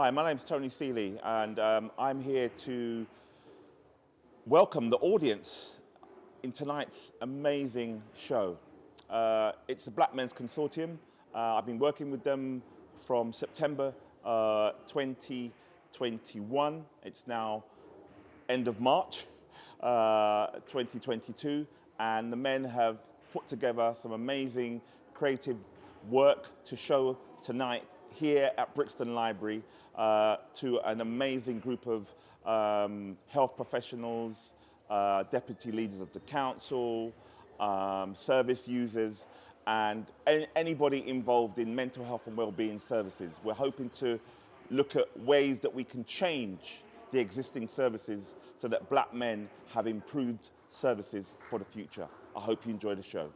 Hi, my name's Tony Seeley, and I'm here to welcome the audience in tonight's amazing show. It's the Black Men's Consortium. I've been working with them from September 2021. It's now end of March 2022, and the men have put together some amazing creative work to show tonight here at Brixton Library to an amazing group of health professionals, deputy leaders of the council, service users, and anybody involved in mental health and wellbeing services. We're hoping to look at ways that we can change the existing services so that black men have improved services for the future. I hope you enjoy the show.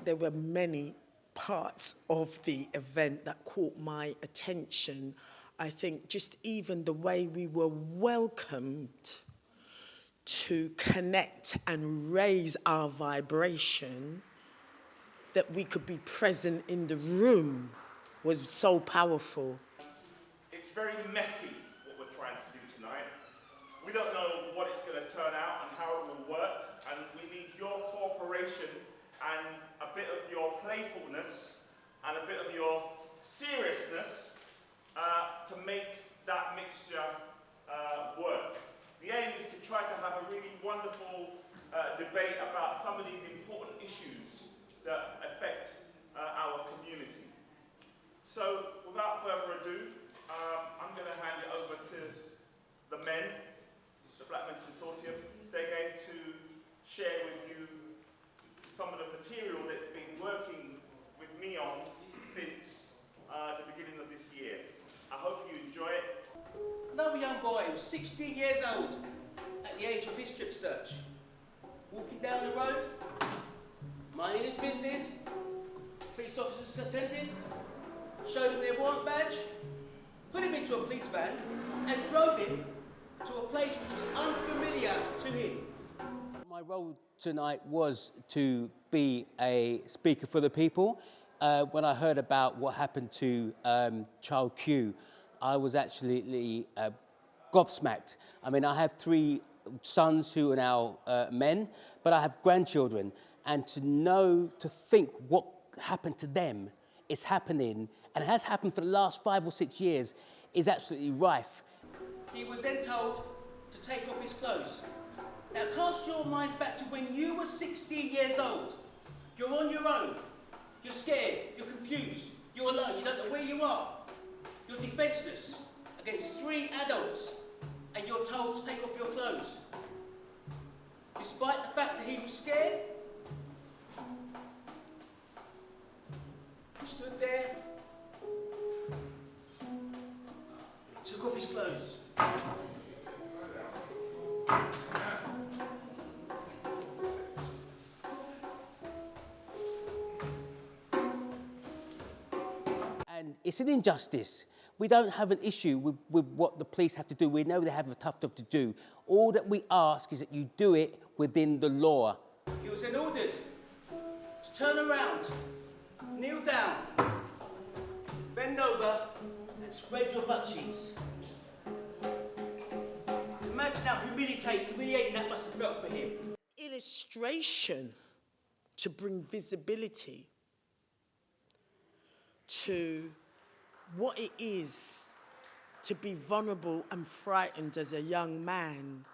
There were many parts of the event that caught my attention. I think just even the way we were welcomed to connect and raise our vibration, that we could be present in the room, was so powerful. It's very messy what we're trying to do tonight. We don't know what it's going to turn out and how it will work, and we need your cooperation and a bit of your playfulness and a bit of your seriousness to make that mixture work. The aim is to try to have a really wonderful debate about some of these important issues that affect our community. So without further ado, I'm going to hand it over to the men, the Black Men's Consortium. They're going to share with you some of the material they've been working with me on since the beginning of this year. I hope you enjoy it. Another young boy who's 16 years old at the age of his strip search. Walking down the road, minding his business, police officers attended, showed him their warrant badge, put him into a police van and drove him to a place which was unfamiliar to him. My role tonight was to be a speaker for the people. When I heard about what happened to Child Q, I was actually gobsmacked. I mean, I have 3 sons who are now men, but I have grandchildren. And to think what happened to them is happening, and it has happened for the last 5 or 6 years, is absolutely rife. He was then told to take off his clothes. Now cast your minds back to when you were 16 years old. You're on your own. You're scared. You're confused. You're alone. You don't know where you are. You're defenseless against 3 adults, and you're told to take off your clothes. Despite the fact that he was scared, he stood there. He took off his clothes. And it's an injustice. We don't have an issue with what the police have to do. We know they have a tough job to do. All that we ask is that you do it within the law. He was then ordered to turn around, kneel down, bend over and spread your butt cheeks. Imagine how humiliating that must have felt for him. Illustration to bring visibility to what it is to be vulnerable and frightened as a young man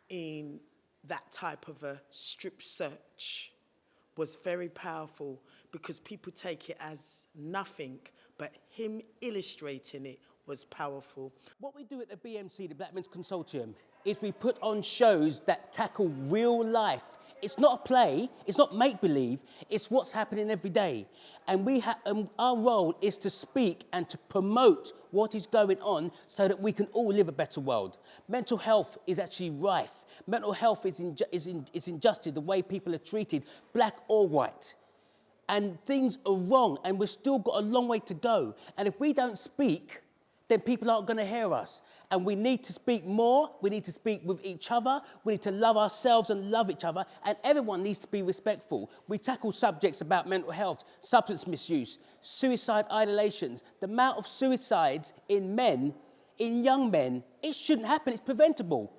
in that type of a strip search was very powerful, because people take it as nothing, but him illustrating it was powerful. What we do at the BMC, the Black Men's Consortium, is we put on shows that tackle real life. It's not a play, it's not make-believe, it's what's happening every day. And our role is to speak and to promote what is going on so that we can all live a better world. Mental health is actually rife. Mental health is injustice, the way people are treated, black or white. and things are wrong, and we've still got a long way to go. And if we don't speak, then people aren't going to hear us. And we need to speak more. We need to speak with each other. We need to love ourselves and love each other. And everyone needs to be respectful. We tackle subjects about mental health, substance misuse, suicide ideations. The amount of suicides in men, in young men, it shouldn't happen. It's preventable.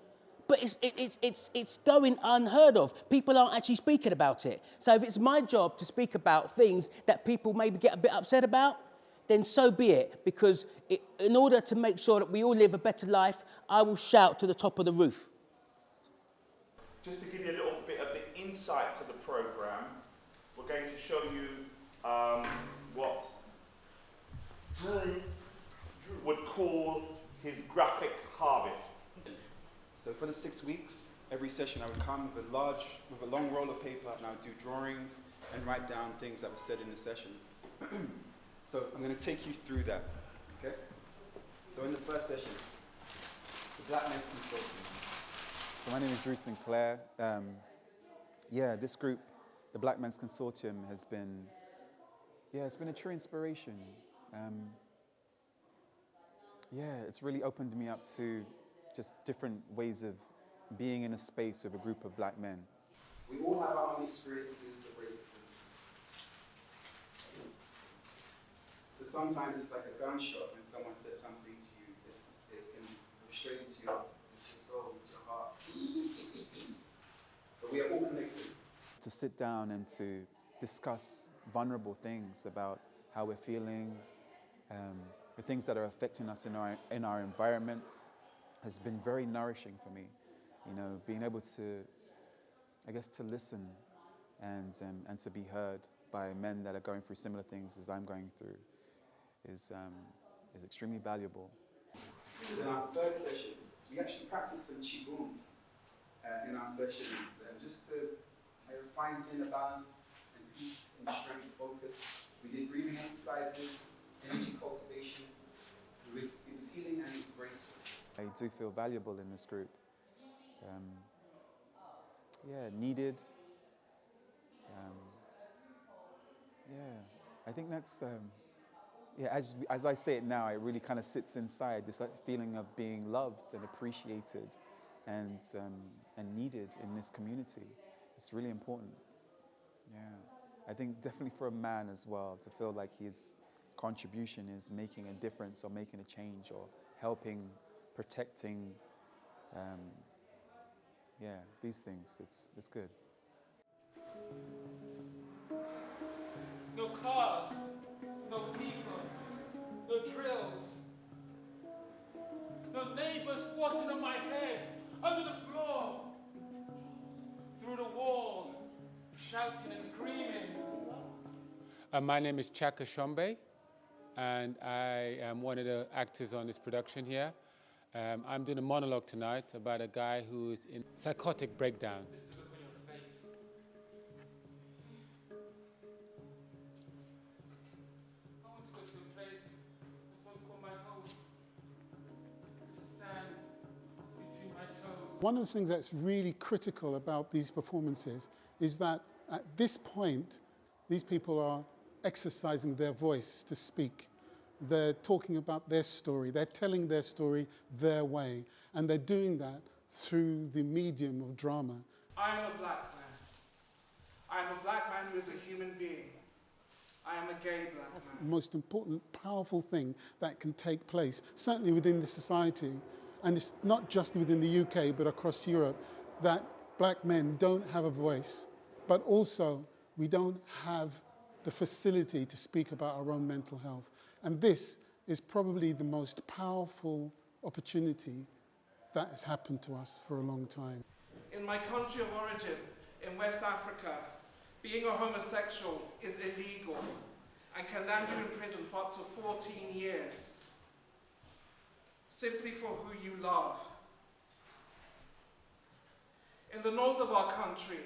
But it's going unheard of. People aren't actually speaking about it. So if it's my job to speak about things that people maybe get a bit upset about, then so be it. Because in order to make sure that we all live a better life, I will shout to the top of the roof. Just to give you a little bit of the insight to the program, we're going to show you what Drew would call his graphic harvest. So for the 6 weeks, every session I would come with a long roll of paper, and I would do drawings and write down things that were said in the sessions. So I'm going to take you through that, okay? So in the first session, the Black Men's Consortium. So my name is Drew Sinclair. This group, the Black Men's Consortium, has been, it's been a true inspiration. It's really opened me up to just different ways of being in a space with a group of black men. We all have our own experiences of racism. So sometimes it's like a gunshot when someone says something to you. It can go straight into your soul, into your heart. But we are all connected. To sit down and to discuss vulnerable things about how we're feeling, the things that are affecting us in our environment has been very nourishing for me. You know, being able to, to listen and to be heard by men that are going through similar things as I'm going through is extremely valuable. So in our third session, we actually practiced some qigong in our sessions, just to find inner balance and peace and strength and focus. We did breathing exercises, energy cultivation. It was healing and it was graceful. I do feel valuable in this group. Needed. I think that's, as I say it now, it really kind of sits inside, this feeling of being loved and appreciated and needed in this community. It's really important. Yeah. I think definitely for a man as well, to feel like his contribution is making a difference or making a change or helping, protecting, these things. It's good. No cars, no people, no drills, no neighbors squatting on my head, under the floor, through the wall, shouting and screaming. My name is Chaka Shombe, and I am one of the actors on this production here. I'm doing a monologue tonight about a guy who is in psychotic breakdown. Just to look on your face. I want to go to a place this one's called my home. The sand between my toes. One of the things that's really critical about these performances is that at this point, these people are exercising their voice to speak. They're talking about their story. They're telling their story their way. And they're doing that through the medium of drama. I am a black man. I am a black man who is a human being. I am a gay black man. The most important, powerful thing that can take place, certainly within the society, and it's not just within the UK, but across Europe, that black men don't have a voice, but also we don't have the facility to speak about our own mental health. And this is probably the most powerful opportunity that has happened to us for a long time. In my country of origin, in West Africa, being a homosexual is illegal and can land you in prison for up to 14 years, simply for who you love. In the north of our country,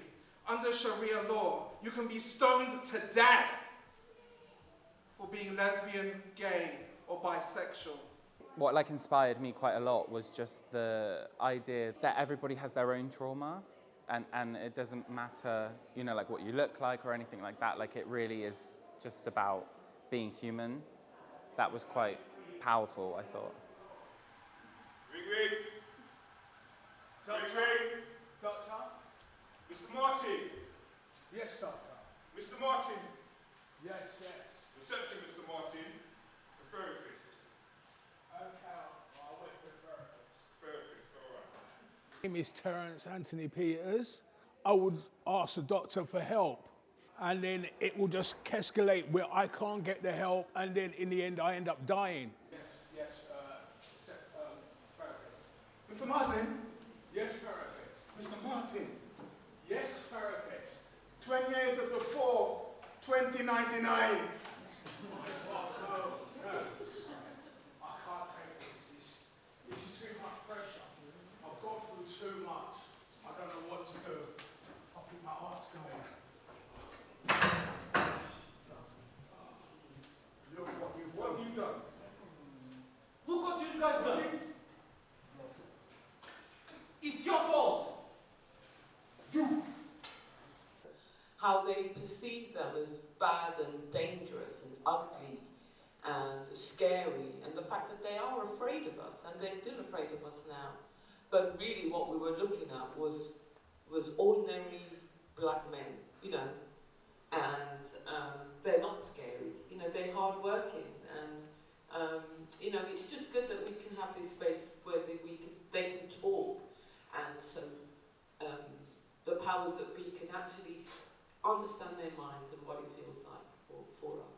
under Sharia law, you can be stoned to death for being lesbian, gay, or bisexual. What inspired me quite a lot was just the idea that everybody has their own trauma, and it doesn't matter, you know, like what you look like or anything like that. Like, it really is just about being human. That was quite powerful, I thought. Doctor? Mr. Martin. Yes, doctor. Mr. Martin. Yes. Reception, Mr. Martin. The therapist. Okay, I'll wait for the therapist. Therapist, all right. My name is Terence Anthony Peters. I would ask the doctor for help, and then it will just escalate where I can't get the help, and then in the end I end up dying. Yes, therapist. Mr. Martin. Yes, therapist. Mr. Martin. Yes, therapist. 28th of the 4th, 2099. No. I can't take this. This is too much pressure. I've gone through too much. I don't know what to do. I think my heart's going. Look what you've What have you done? Look what you guys done. It's your fault. How they perceive them as bad and dangerous and ugly and scary, and the fact that they are afraid of us, and they're still afraid of us now. But really what we were looking at was ordinary black men, you know, and they're not scary, you know, they're hardworking, and you know, it's just good that we can have this space where they can talk, and the powers that be can actually understand their minds and what it feels like for us.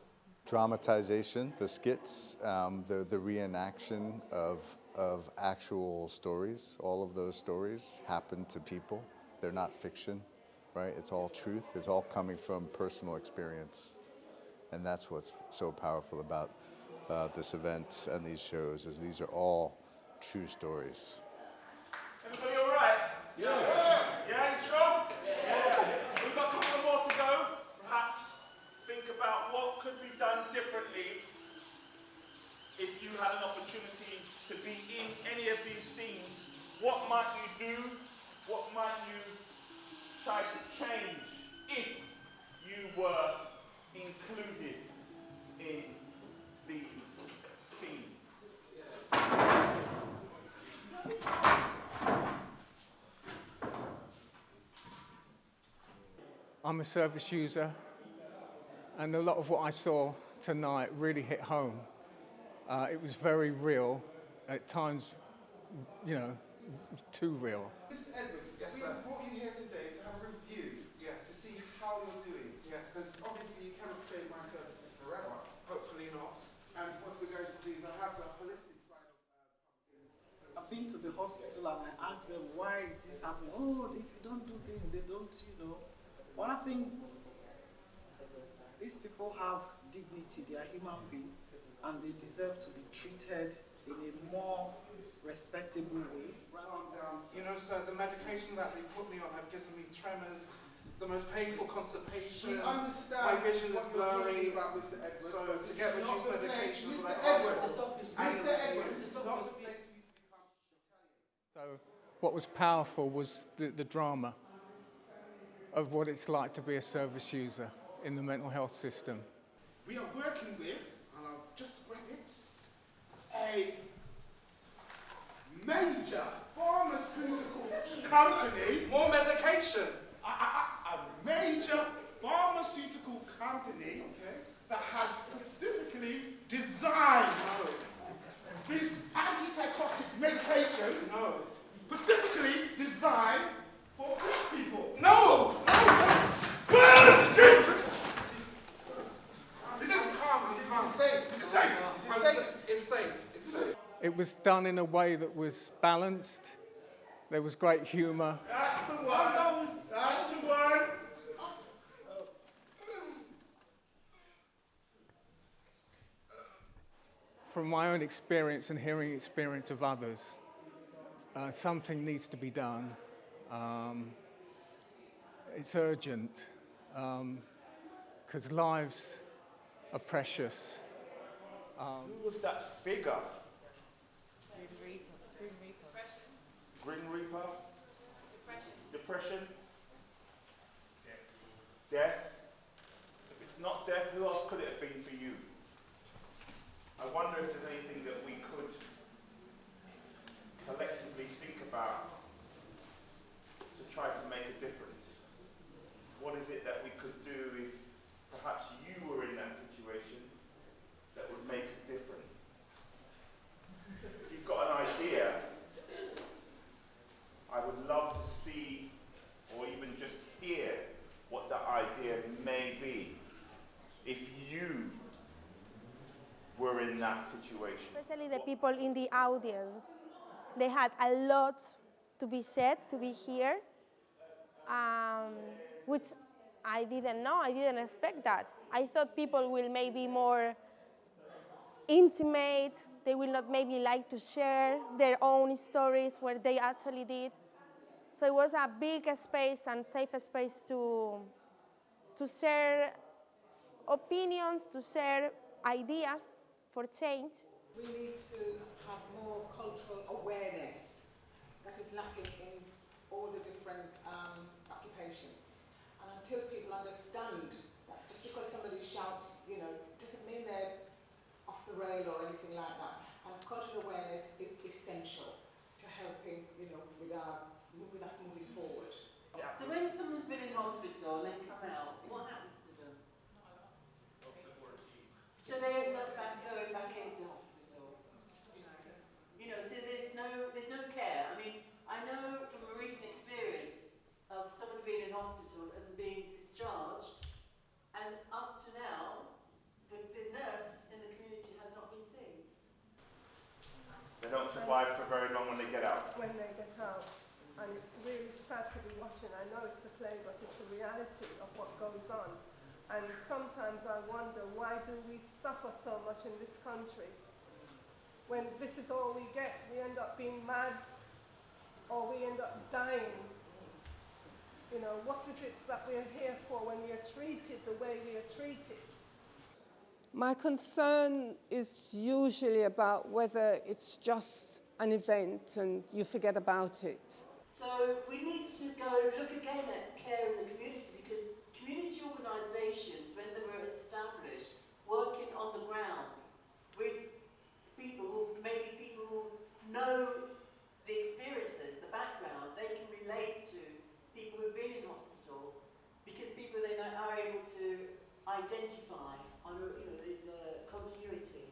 Dramatization, the skits, the reenaction of actual stories. All of those stories happen to people. They're not fiction, right? It's all truth. It's all coming from personal experience. And that's what's so powerful about this event and these shows, is these are all true stories. Everybody all right? Yeah, you sure? Yeah. We've got a couple more to go. Perhaps think about what could be done differently if you had an opportunity to be in any of these scenes. What might you do? What might you try to change if you were included in these scenes? I'm a service user, and a lot of what I saw tonight really hit home. It was very real, at times, you know, too real. Mr. Edwards, we brought you here today to have a review, to see how you're doing. Because obviously you cannot stay in my services forever. Hopefully not. And what we're going to do is I have the holistic side of I've been to the hospital and I asked them, why is this happening? Oh, if you don't do this, they don't, you know. Well, I think these people have dignity, they are human beings, and they deserve to be treated in a more respectable way. You know, sir, the medication that they put me on have given me tremors, the most painful constipation. We understand my vision is what you're blurry. talking about, Mr. Edwards, so but to this get is not reduced the medication, place. like Mr. Edwards, Mr. Edwards, this is not the place for you to become retaliated. So what was powerful was the drama of what it's like to be a service user in the mental health system. We are working with, and I'll just grab it, a major pharmaceutical company. More medication. A major pharmaceutical company that has specifically designed this antipsychotic medication. Specifically designed for black people. No! Is this calm? Is it safe? Is it safe? Is it safe? It's safe. It's safe. It was done in a way that was balanced. There was great humour. That's the one. That's the one. From my own experience and hearing experience of others, something needs to be done. It's urgent because lives are precious. Who was that figure? Grim Reaper. Grim Reaper? Depression. that situation? Especially the people in the audience. They had a lot to be said, to be here, which I didn't know. I didn't expect that. I thought people will maybe more intimate. They will not maybe like to share their own stories where they actually did. So it was a big space and safe space to share opinions, to share ideas for change. We need to have more cultural awareness that is lacking in all the different occupations. And until people understand that just because somebody shouts, doesn't mean they're off the rail or anything like that. And cultural awareness is essential to helping, with us moving forward. So when someone's been in hospital and they come out, what happens to them? So they end up going back into hospital. So there's no care. I mean, I know from a recent experience of someone being in hospital and being discharged, and up to now, the nurse in the community has not been seen. They don't survive for very long when they get out. When they get out, and it's really sad to be watching. I know it's a play, but it's the reality of what goes on. And sometimes I wonder, why do we suffer so much in this country? When this is all we get, we end up being mad, or we end up dying. What is it that we're here for when we are treated the way we are treated? My concern is usually about whether it's just an event and you forget about it. So we need to go look again at care in the community, because community organisations, when they were established, working on the ground with people who know the experiences, the background, they can relate to people who've been in hospital, because people they know are able to identify on there's a continuity.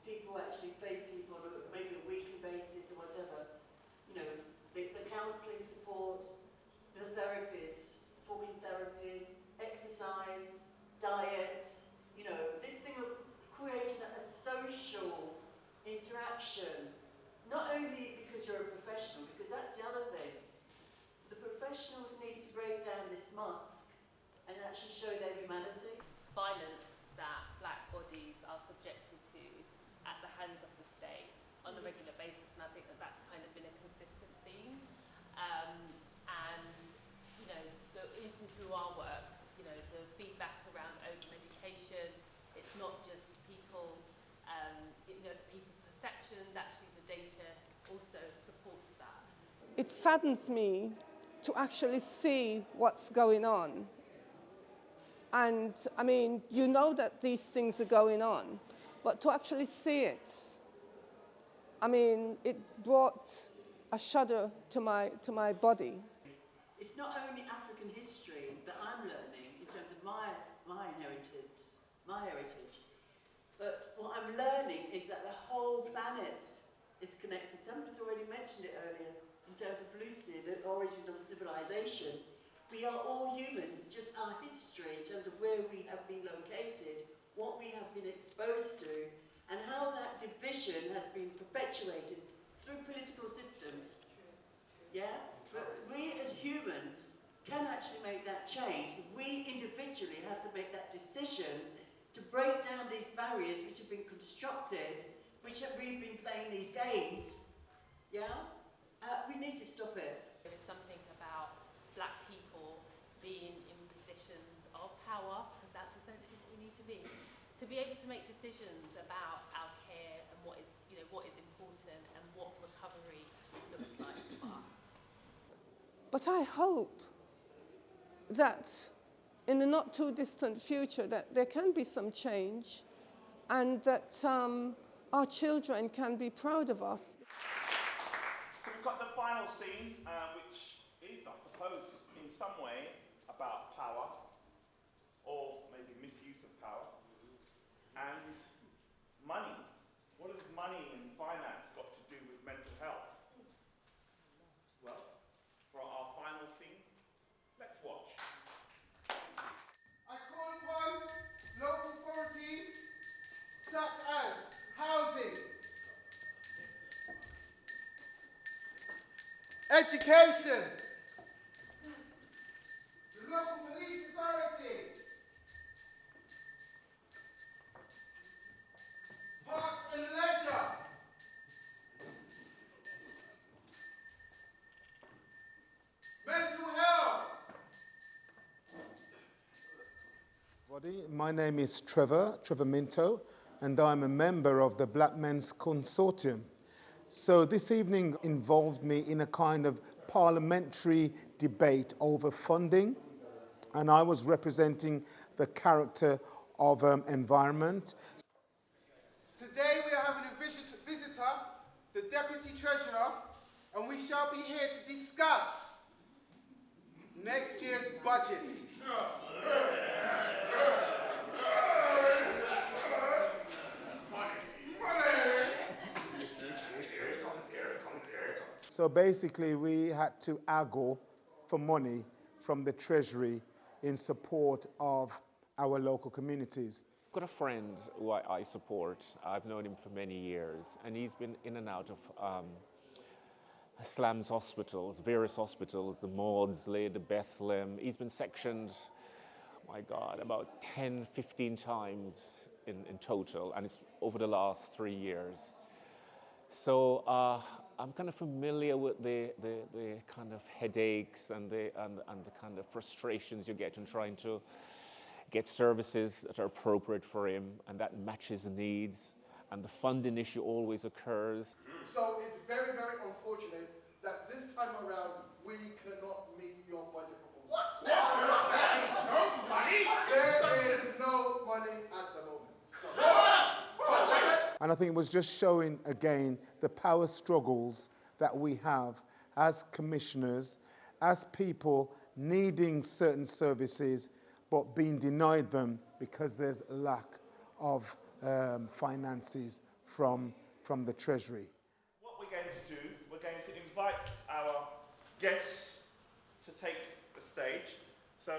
People actually face people on maybe a weekly basis or whatever. The counselling support, the therapists, talking therapies, exercise, diet, this thing of creating a social interaction, not only because you're a professional, because that's the other thing. The professionals need to break down this mask and actually show their humanity. Violence that black bodies are subjected to at the hands of the state on a regular basis, and I think that that's kind of been a consistent theme. Even through our work, the feedback around over-medication, it's not just people, people's perceptions, actually the data also supports that. It saddens me to actually see what's going on. And you know that these things are going on, but to actually see it, it brought a shudder to my body. It's not only African history that I'm learning in terms of my heritage, but what I'm learning is that the whole planet is connected. Somebody's already mentioned it earlier in terms of Lucy, the origin of civilization. We are all humans. It's just our history in terms of where we have been located, what we have been exposed to, and how that division has been perpetuated through political systems. Yeah? But we as humans can actually make that change. We individually have to make that decision to break down these barriers which have been constructed, which we've been playing these games. Yeah? We need to stop it. There is something about black people being in positions of power, because that's essentially what we need to be able to make decisions about our care and what is important and what recovery looks like for us. But I hope that in the not too distant future that there can be some change and that our children can be proud of us. So we've got the final scene, which is, I suppose, in some way about power, or maybe misuse of power, and money. What has money and finance got to do with mental health? Well, for our final scene, let's watch. I call upon local authorities such as Education. The local police authority. Parks and leisure. Mental health. My name is Trevor Minto, and I'm a member of the Black Men's Consortium. So this evening involved me in a kind of parliamentary debate over funding, and I was representing the character of environment. Today we are having a visitor, the Deputy Treasurer, and we shall be here to discuss next year's budget. So basically we had to haggle for money from the Treasury in support of our local communities. I've got a friend who I support. I've known him for many years, and he's been in and out of slums hospitals, various hospitals, the Maudsley, the Bethlehem. He's been sectioned, my God, about 10, 15 times in total, and it's over the last 3 years. So I'm kind of familiar with the kind of headaches and the kind of frustrations you get in trying to get services that are appropriate for him and that matches needs, and the funding issue always occurs. So it's very, very unfortunate that this time around we cannot meet your budget proposal. What? No money? There is no money at the moment. And I think it was just showing again the power struggles that we have as commissioners, as people needing certain services but being denied them because there's a lack of finances from the Treasury. What we're going to do, we're going to invite our guests to take the stage. So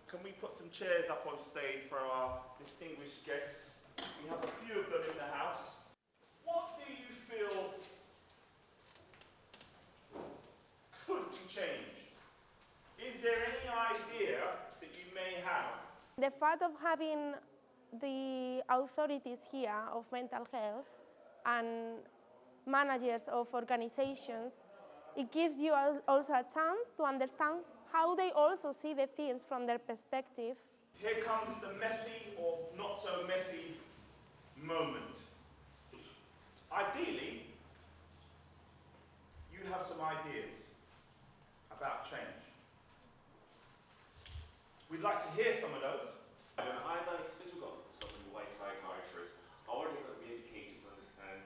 can we put some chairs up on stage for our distinguished guests? We have a few of them in the house. What do you feel could be changed? Is there any idea that you may have? The fact of having the authorities here of mental health and managers of organizations, it gives you also a chance to understand how they also see the things from their perspective. Here comes the messy or not so messy moment. Ideally, you have some ideas about change. We'd like to hear some of those. And I'd like, since we've got so many white psychiatrists, how are they going to be educated to understand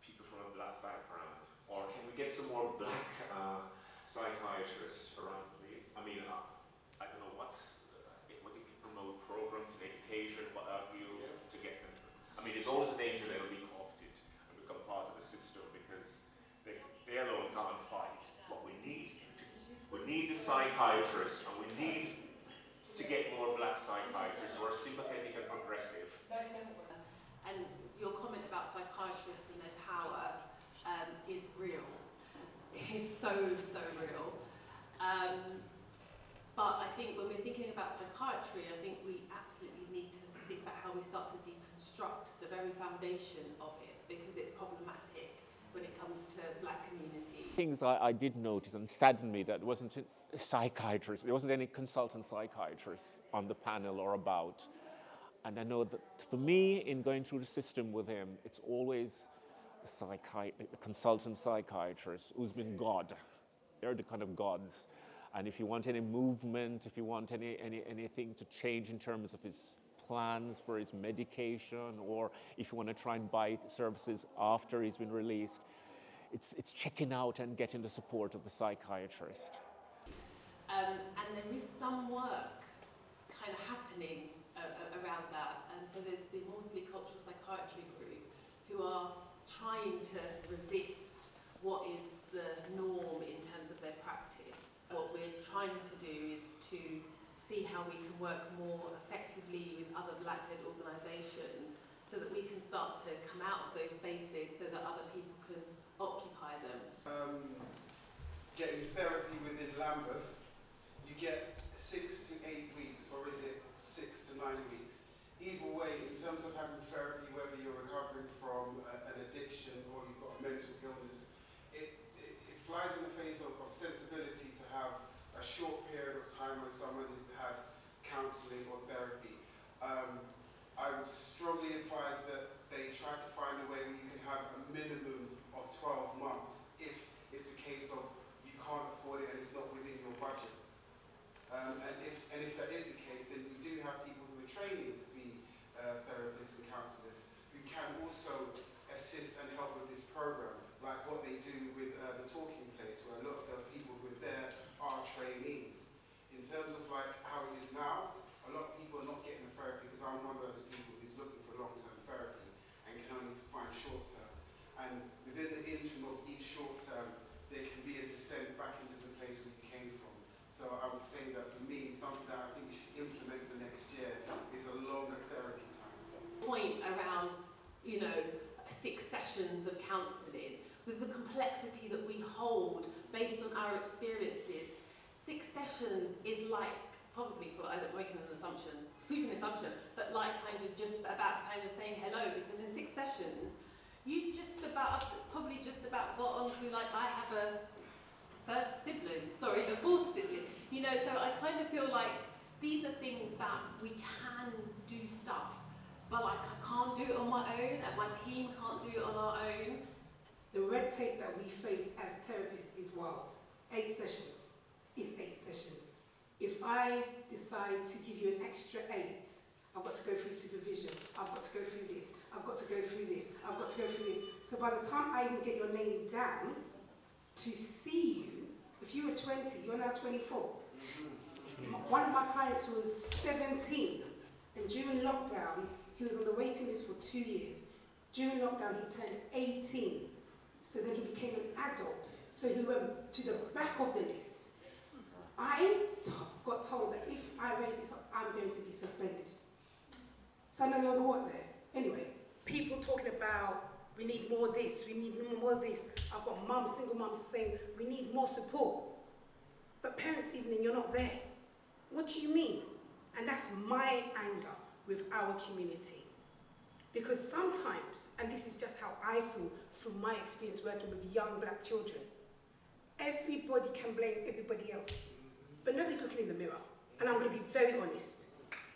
people from a black background? Or can we get some more black psychiatrists around, please? I mean, I don't know what's, what you can promote programs and education, what have you, to get them. I mean, there's always a danger they'll be co-opted and become part of the system because they alone can't fight. What we need the psychiatrists, and we need to get more black psychiatrists who are sympathetic and progressive. And your comment about psychiatrists and their power is real. It's so real. But I think when we're thinking about psychiatry, I think we absolutely need to think about how we start to deconstruct the very foundation of it, because it's problematic when it comes to black community. Things I did notice and saddened me that there wasn't a psychiatrist, there wasn't any consultant psychiatrists on the panel or about. And I know that for me, in going through the system with him, it's always a consultant psychiatrist who's been God. They're the kind of gods. And if you want any movement, if you want anything to change in terms of his plans for his medication, or if you want to try and buy services after he's been released, it's checking out and getting the support of the psychiatrist. And there is some work kind of happening around that. And so there's the Maudsley Cultural Psychiatry Group who are trying to resist what is the norm in terms of their practice. What we're trying to do is to see how we can work more effectively with other black-led organisations so that we can start to come out of those spaces so that other people can occupy them. counselling or therapy. I would strongly advise that they try to find a way where you can have a minimum of 12 months if it's a case of you can't afford it and it's not within your budget. And if that is the case, then we do have people who are training to be therapists and counsellors who can also assist and help with this program, like what they do with the Talking Place, where a lot of the people who are there are trainees. In terms of like how it is now, a lot of people are not getting the therapy because I'm one of those people who's looking for long-term therapy and can only find short-term. And within the interim of each short-term, there can be a descent back into the place where you came from. So I would say that for me, something that I think we should implement the next year is a longer therapy time. Point around, 6 sessions of counselling, with the complexity that we hold based on our experiences, 6 sessions is like, probably for, I'm making an assumption, sweeping assumption, but like kind of just about kind of saying hello, because in 6 sessions, you probably just about got onto, like, I have a fourth sibling, so I kind of feel like these are things that we can do stuff, but like I can't do it on my own, and my team can't do it on our own. The red tape that we face as therapists is wild. 8 sessions is 8 sessions. If I decide to give you an extra 8, I've got to go through supervision, I've got to go through this, I've got to go through this, I've got to go through this. So by the time I even get your name down to see you, if you were 20, you're now 24. One of my clients was 17, and during lockdown, he was on the waiting list for 2 years. During lockdown, he turned 18. So then he became an adult. So he went to the back of the list. I got told that if I raise this up, I'm going to be suspended. So I no longer work there. Anyway, people talking about we need more of this, we need more of this. I've got mums, single mums saying we need more support. But parents' evening, you're not there. What do you mean? And that's my anger with our community. Because sometimes, and this is just how I feel through my experience working with young black children, everybody can blame everybody else, but nobody's looking in the mirror. And I'm going to be very honest.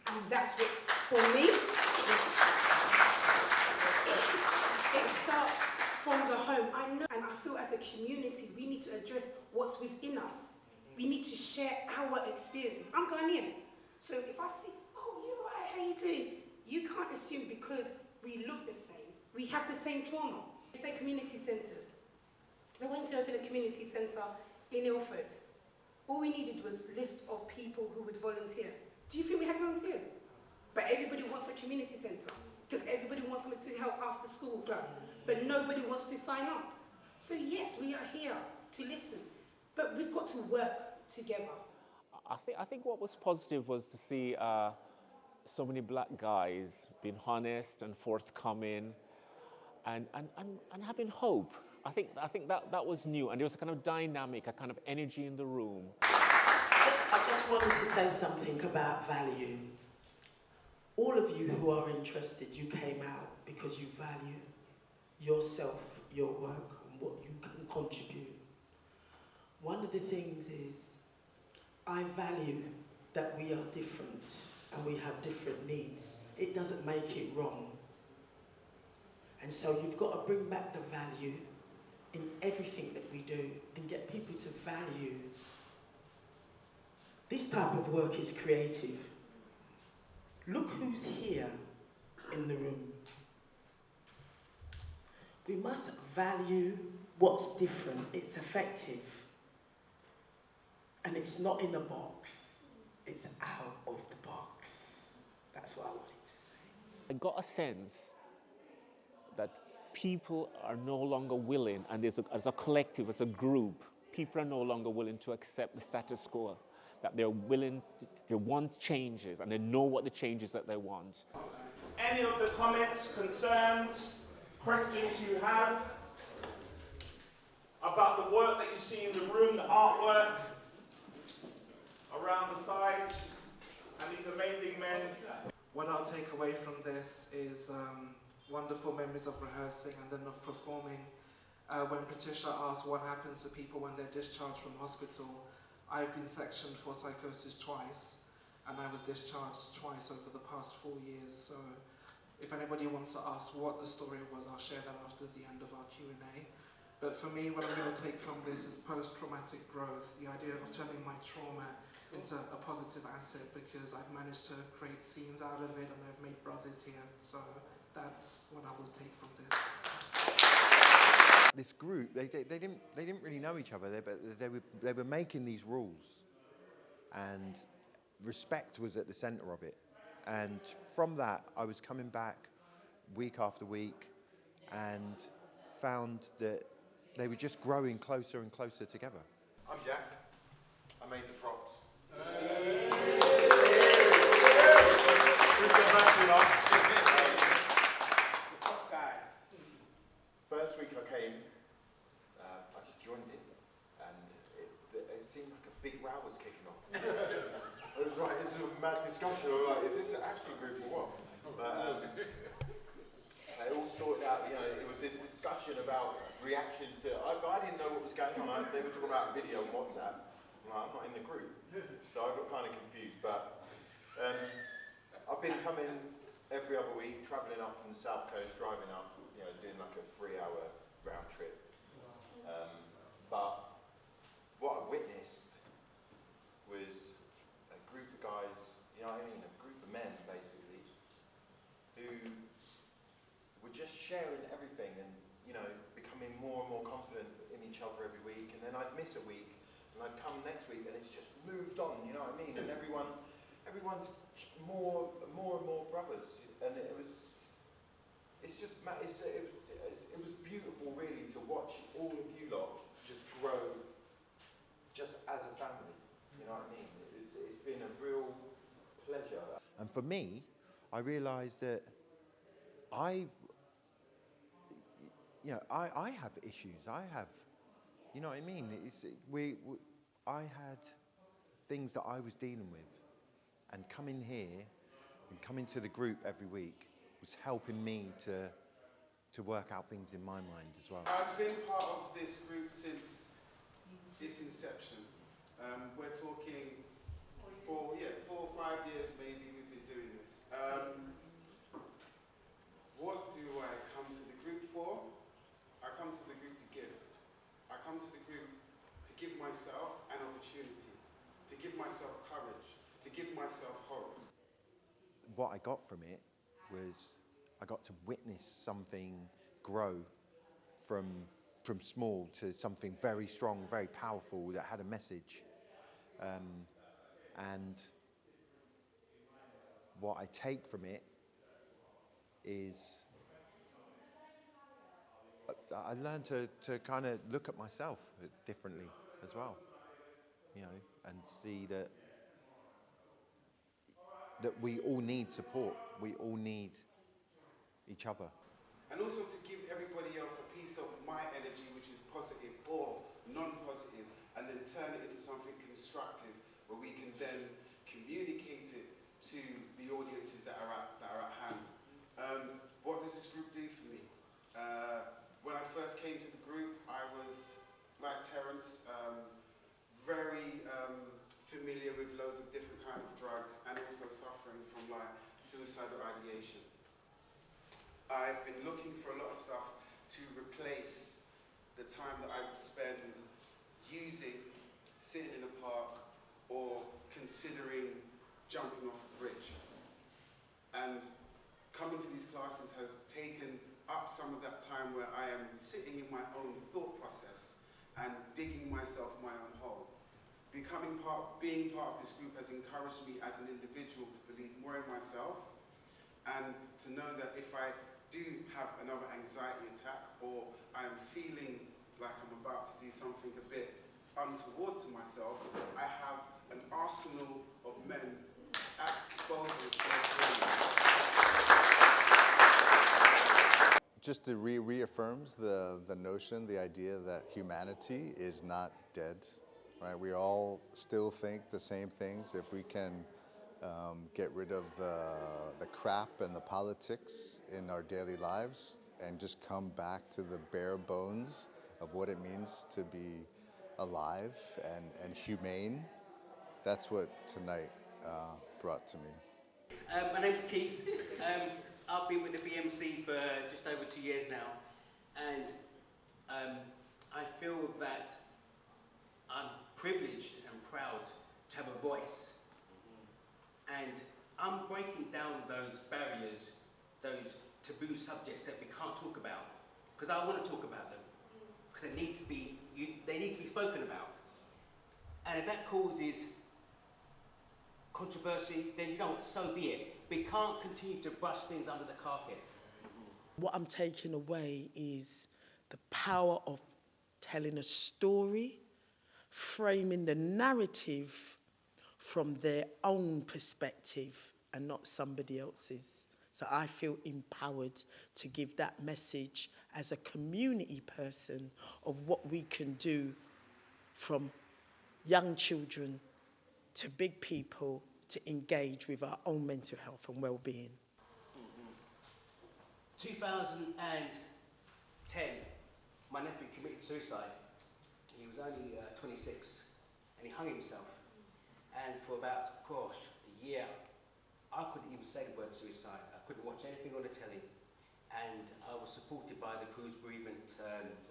And that's what, for me, it starts from the home. I know, and I feel as a community, we need to address what's within us. We need to share our experiences. I'm Ghanaian. So if I see, oh, you're right, how you doing? You can't assume because we look the same, we have the same trauma. Say community centres. I went to open a community centre in Ilford. All we needed was a list of people who would volunteer. Do you think we have volunteers? But everybody wants a community centre because everybody wants somebody to help after school club, but nobody wants to sign up. So yes, we are here to listen, but we've got to work together. I think what was positive was to see so many black guys being honest and forthcoming and having hope. I think that was new, and there was a kind of dynamic, a kind of energy in the room. I just wanted to say something about value. All of you who are interested, you came out because you value yourself, your work, and what you can contribute. One of the things is, I value that we are different and we have different needs. It doesn't make it wrong. And so you've got to bring back the value in everything that we do and get people to value. This type of work is creative. Look who's here in the room. We must value what's different. It's effective. And it's not in a box. It's out of the box. That's what I wanted to say. I got a sense that people are no longer willing, and as a collective, as a group, people are no longer willing to accept the status quo. That they're willing, they want changes, and they know what the changes that they want. Any of the comments, concerns, questions you have about the work that you see in the room, the artwork around the sides, and these amazing men? What I'll take away from this is wonderful memories of rehearsing and then of performing. When Patricia asked what happens to people when they're discharged from hospital, I've been sectioned for psychosis twice, and I was discharged twice over the past 4 years. So if anybody wants to ask what the story was, I'll share that after the end of our Q&A. But for me, what I'm going to take from this is post-traumatic growth, the idea of turning my trauma into a positive asset, because I've managed to create scenes out of it and I've made brothers here. So that's what I will take from this. This group, they didn't really know each other, but they were making these rules, and respect was at the centre of it. And from that, I was coming back week after week and found that they were just growing closer and closer together. I'm Jack. I made the props. First week I came, I just joined in, and it seemed like a big row was kicking off. It was like, this is a mad discussion. I was like, is this an acting group or what? But they all sorted out, you know, it was a discussion about reactions to, I didn't know what was going on. They were talking about a video on WhatsApp. I'm like, I'm not in the group. So I got kind of confused. But I've been coming every other week, travelling up from the south coast, driving up, you know, doing like a 3-hour round trip. But what I witnessed was a group of guys, you know what I mean, a group of men basically, who were just sharing everything and, you know, becoming more and more confident in each other every week. And then I'd miss a week, and I'd come next week, and it's just moved on, you know what I mean? And everyone's more and more brothers, and it was beautiful really to watch all of you lot just grow just as a family, you know what I mean? It's been a real pleasure. And for me, I realised that I have issues. I have, you know what I mean? I had things that I was dealing with, and coming here and coming to the group every week was helping me to work out things in my mind as well. I've been part of this group since its inception. We're talking 4 or 5 years maybe we've been doing this. What do I come to the group for? I come to the group to give. I come to the group to give myself an opportunity, to give myself courage, to give myself hope. What I got from it was I got to witness something grow from small to something very strong, very powerful, that had a message. And what I take from it is I learned to kind of look at myself differently as well, you know, and see that we all need support, we all need each other. And also to give everybody else a piece of my energy, which is positive or non-positive, and then turn it into something constructive, where we can then communicate it to the audiences that are at hand. What does this group do for me? When I first came to the group, I was, like Terence, very familiar with loads of different kinds of drugs, and also suffering from like suicidal ideation. I've been looking for a lot of stuff to replace the time that I would spend using, sitting in a park, or considering jumping off a bridge. And coming to these classes has taken up some of that time where I am sitting in my own thought process and digging myself my own hole. Being part of this group has encouraged me as an individual to believe more in myself, and to know that if I do have another anxiety attack, or I'm feeling like I'm about to do something a bit untoward to myself, I have an arsenal of men at disposal to Just to reaffirms the notion, the idea that humanity is not dead, right? We all still think the same things. If we can get rid of the crap and the politics in our daily lives and just come back to the bare bones of what it means to be alive and humane, that's what tonight brought to me. My name's Keith. I've been with the BMC for just over 2 years now, and I feel that I'm privileged and proud to have a voice. And I'm breaking down those barriers, those taboo subjects that we can't talk about, because I want to talk about them, because they need to be spoken about. And if that causes controversy, then you know what, so be it. We can't continue to brush things under the carpet. What I'm taking away is the power of telling a story, framing the narrative from their own perspective and not somebody else's. So I feel empowered to give that message as a community person of what we can do from young children to big people to engage with our own mental health and well-being. 2010, my nephew committed suicide. He was only 26 and he hung himself. And for about, a year, I couldn't even say the word suicide. I couldn't watch anything on the telly. And I was supported by the Cruz Bereavement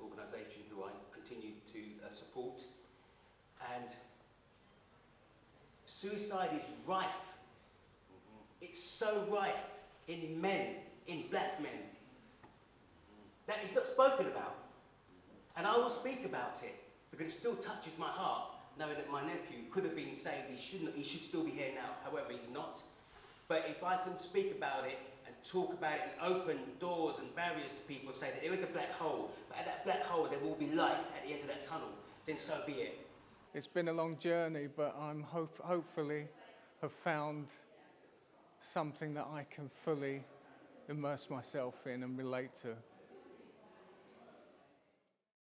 organisation, who I continue to support. And suicide is rife. It's so rife in men, in black men, that it's not spoken about. And I will speak about it because it still touches my heart, knowing that my nephew could have been saved. He should still be here now. However, he's not. But if I can speak about it and talk about it and open doors and barriers to people and say that there is a black hole, but at that black hole there will be light at the end of that tunnel, then so be it. It's been a long journey, but I'm hopefully have found something that I can fully immerse myself in and relate to.